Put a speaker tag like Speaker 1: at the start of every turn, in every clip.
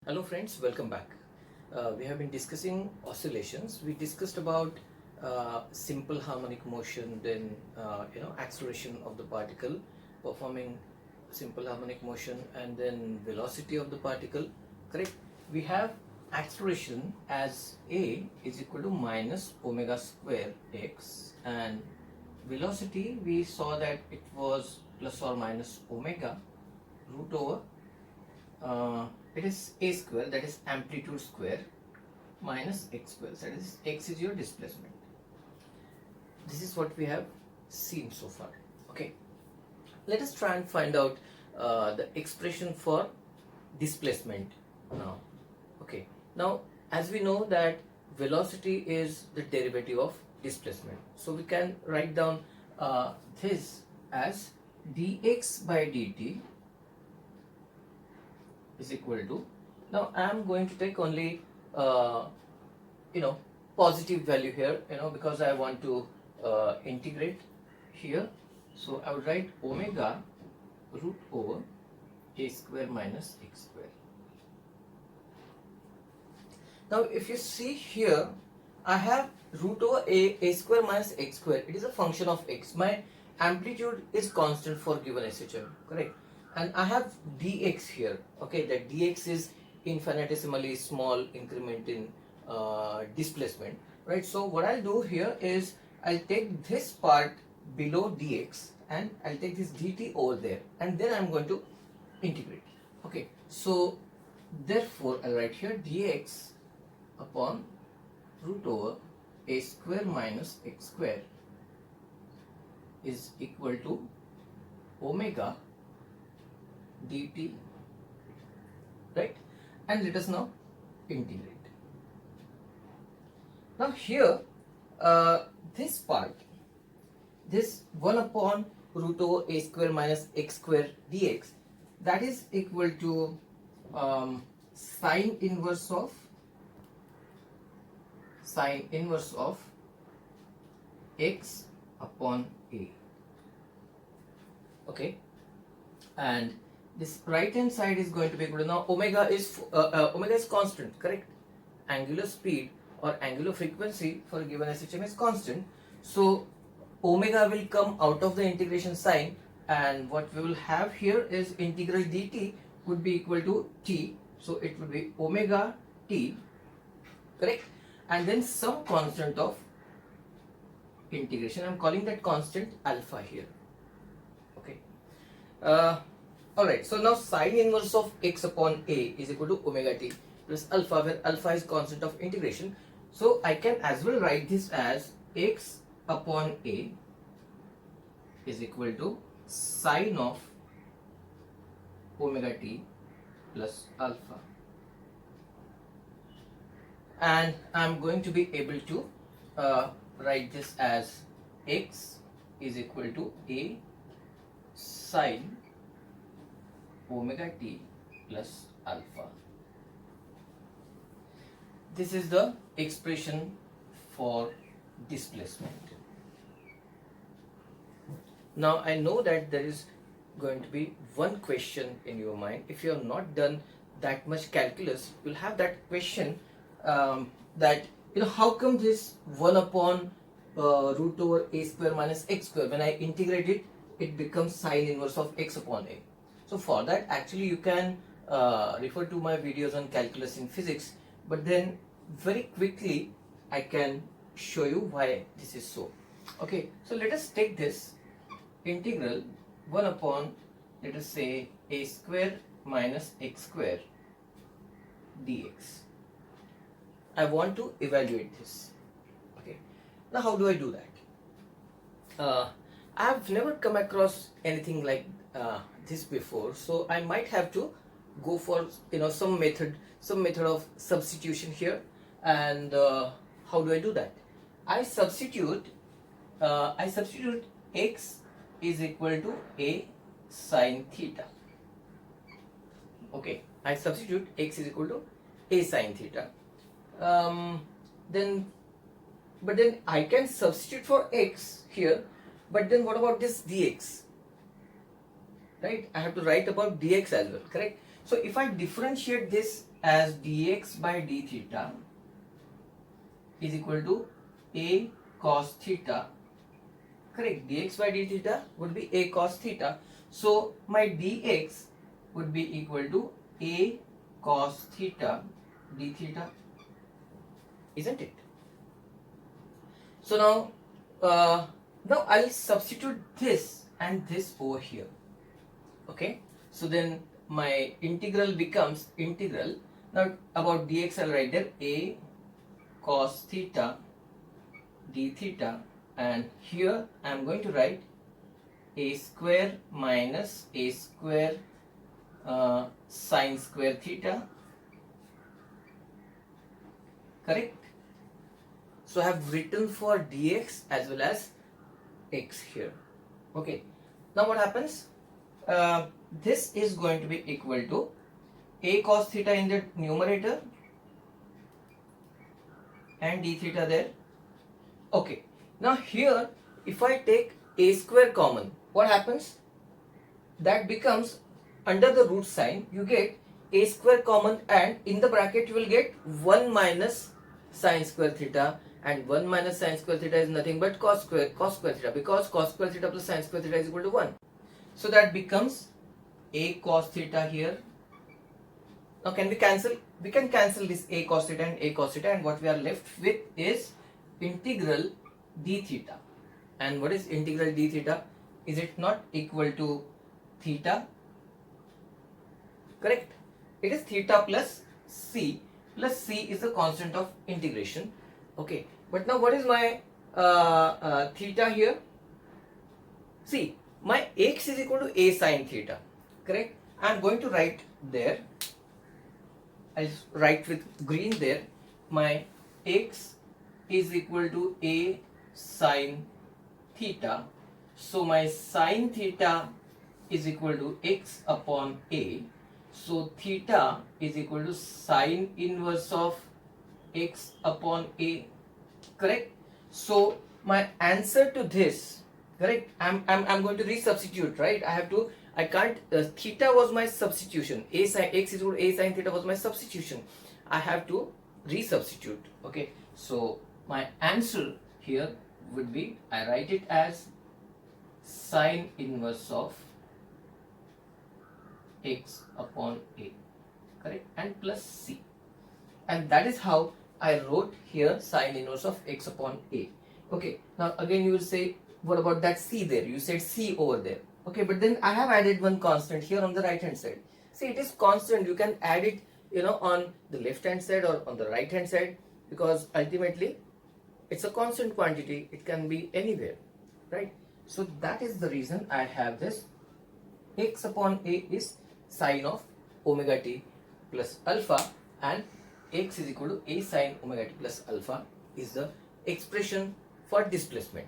Speaker 1: Hello friends, welcome back. We have been discussing oscillations. We discussed about simple harmonic motion, then acceleration of the particle, performing simple harmonic motion, and then velocity of the particle. Correct? We have acceleration as a is equal to minus omega square x, and velocity we saw that it was plus or minus omega root over it is a square, that is amplitude square, minus x square, that is x is your displacement. This is what we have seen so far. Okay, let us try and find out the expression for displacement now. Okay, now as we know that velocity is the derivative of displacement, so we can write down this as dx by dt is equal to, now I am going to take only positive value here, because I want to integrate here, so I would write omega root over a square minus x square. Now if you see here, I have root over a square minus x square. It is a function of x. My amplitude is constant for given SHM, correct? And I have dx here. Okay, that dx is infinitesimally small increment in displacement, right? So what I'll do here is I'll take this part below dx and I'll take this dt over there, and then I'm going to integrate. Okay, so therefore I'll write here dx upon root over a square minus x square is equal to omega dt, right? And let us now integrate. Now here this part, this 1 upon root over a square minus x square dx, that is equal to sine inverse of x upon a. Okay, and this right hand side is going to be equal to, now omega is constant, correct? Angular speed or angular frequency for a given SHM is constant, so omega will come out of the integration sign, and what we will have here is integral dt would be equal to t, so it would be omega t, correct? And then some constant of integration, I am calling that constant alpha here. Okay, alright, so now sine inverse of x upon a is equal to omega t plus alpha, where alpha is constant of integration. So I can as well write this as x upon a is equal to sine of omega t plus alpha, and I'm going to be able to write this as x is equal to a sine omega t plus alpha. This is the expression for displacement. Now I know that there is going to be one question in your mind. If you have not done that much calculus, you'll have that question that how come this 1 upon root over a square minus x square, when I integrate it, it becomes sine inverse of x upon a. So for that, actually you can refer to my videos on calculus in physics, but then very quickly I can show you why this is so. Okay, so let us take this integral 1 upon, let us say, a square minus x square dx. I want to evaluate this. Okay, now how do I do that? I have never come across anything like this before, so I might have to go for some method of substitution here. And how do I do that? I substitute x is equal to a sine theta. Okay, I substitute x is equal to a sine theta. But then I can substitute for x here, but then what about this dx? Right, I have to write about dx as well, correct? So if I differentiate this as dx by d theta is equal to a cos theta. Correct, dx by d theta would be a cos theta. So my dx would be equal to a cos theta d theta, isn't it? So now I'll substitute this and this over here. Okay, so then my integral becomes integral. Now about dx I'll write there a cos theta d theta, and here I am going to write a square minus a square sine square theta. Correct? So I have written for dx as well as x here. Okay, now what happens? This is going to be equal to a cos theta in the numerator and d theta there. Okay, now here if I take a square common, what happens? That becomes, under the root sign you get a square common, and in the bracket you will get 1 minus sine square theta, and 1 minus sine square theta is nothing but cos square theta, because cos square theta plus sine square theta is equal to 1. So that becomes a cos theta here. Now can we cancel? We can cancel this a cos theta and a cos theta, and what we are left with is integral d theta. And what is integral d theta? Is it not equal to theta? Correct? It is theta plus c is the constant of integration. Okay, but now what is my theta here? See, my x is equal to a sine theta. Correct? I am going to write there, I'll write with green there, my x is equal to a sine theta. So my sine theta is equal to x upon a. So theta is equal to sine inverse of x upon a. Correct? So my answer to this, correct, I'm going to resubstitute, right? I can't, theta was my substitution, a sine x is equal to a sine theta was my substitution. I have to resubstitute. Okay, so my answer here would be, I write it as sine inverse of x upon a, correct, and plus c, and that is how I wrote here sine inverse of x upon a. Okay, now again you will say, what about that c there? You said c over there. Okay, but then I have added one constant here on the right hand side. See, it is constant. You can add it, on the left hand side or on the right hand side, because ultimately it's a constant quantity. It can be anywhere, right? So that is the reason I have this x upon a is sine of omega t plus alpha, and x is equal to a sine omega t plus alpha is the expression for displacement.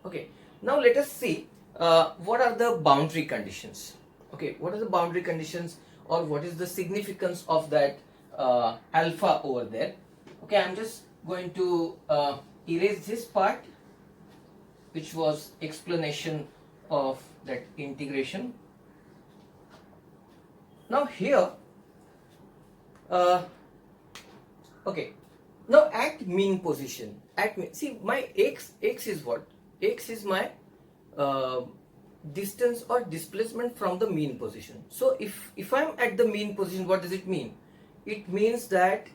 Speaker 1: Okay, now let us see what are the boundary conditions. Okay, what are the boundary conditions, or what is the significance of that alpha over there? Okay, I'm just going to erase this part, which was explanation of that integration. Now here, okay, now at mean position, see my x is what? X is my distance or displacement from the mean position. So if I'm at the mean position, what does it mean? It means that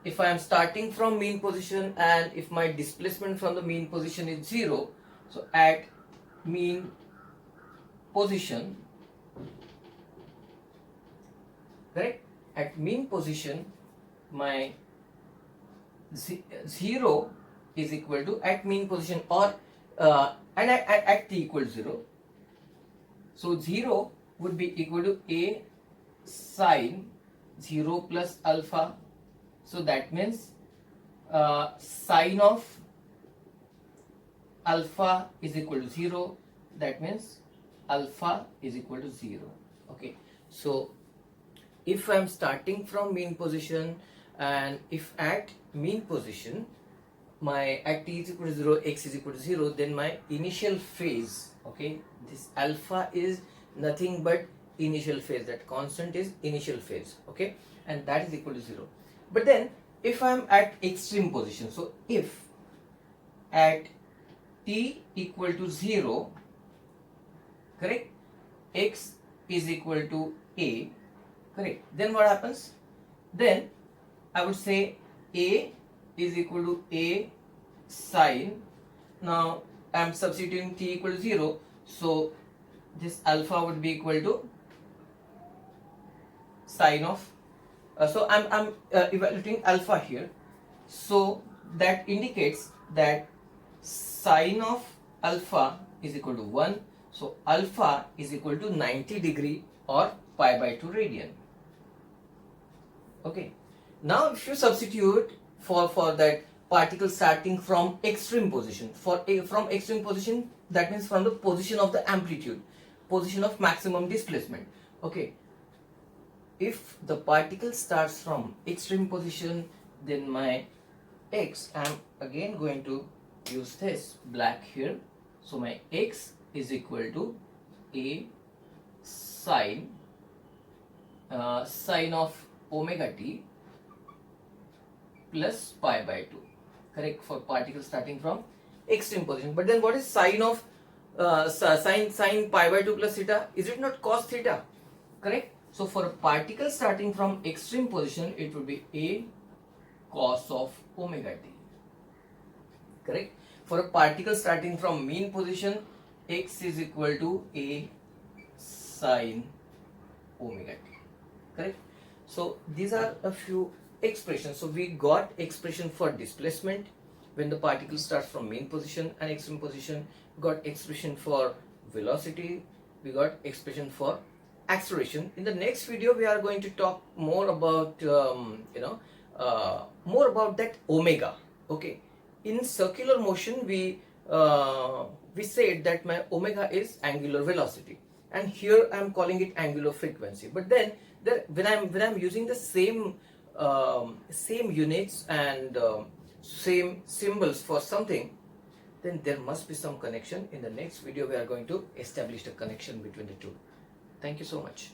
Speaker 1: if I am starting from mean position and if my displacement from the mean position is 0, so at mean position, correct, at mean position my 0 is equal to, at mean position, or and at t equals 0, so 0 would be equal to a sine 0 plus alpha. So that means sine of alpha is equal to 0. That means alpha is equal to 0. Okay, so if I am starting from mean position, and if at mean position my at t is equal to 0, x is equal to 0, then my initial phase, okay, this alpha is nothing but initial phase, that constant is initial phase. Okay, and that is equal to 0. But then if I am at extreme position, so if at t equal to 0, correct, x is equal to a, correct, then what happens? Then I would say a is equal to a sine. Now I am substituting t equal to 0, so this alpha would be equal to sine of so I'm evaluating alpha here, so that indicates that sine of alpha is equal to 1, so alpha is equal to 90 degree or pi by 2 radian. Okay, now if you substitute for that particle starting from extreme position, from extreme position, that means from the position of the amplitude, position of maximum displacement. Okay, if the particle starts from extreme position, then my x, I am again going to use this black here, so my x is equal to a sine sine of omega t plus pi by 2, correct, for particles starting from extreme position. But then what is sine of sine pi by 2 plus theta? Is it not cos theta? Correct. So for a particle starting from extreme position, it would be a cos of omega t, correct. For a particle starting from mean position, x is equal to a sine omega t, correct. So these are a few expressions. So we got expression for displacement when the particle starts from mean position and extreme position, got expression for velocity, we got expression for acceleration. In the next video we are going to talk more about more about that omega. Okay, in circular motion we said that my omega is angular velocity, and here I am calling it angular frequency. But then when I'm using the same units and same symbols for something, then there must be some connection. In the next video we are going to establish the connection between the two. Thank you so much.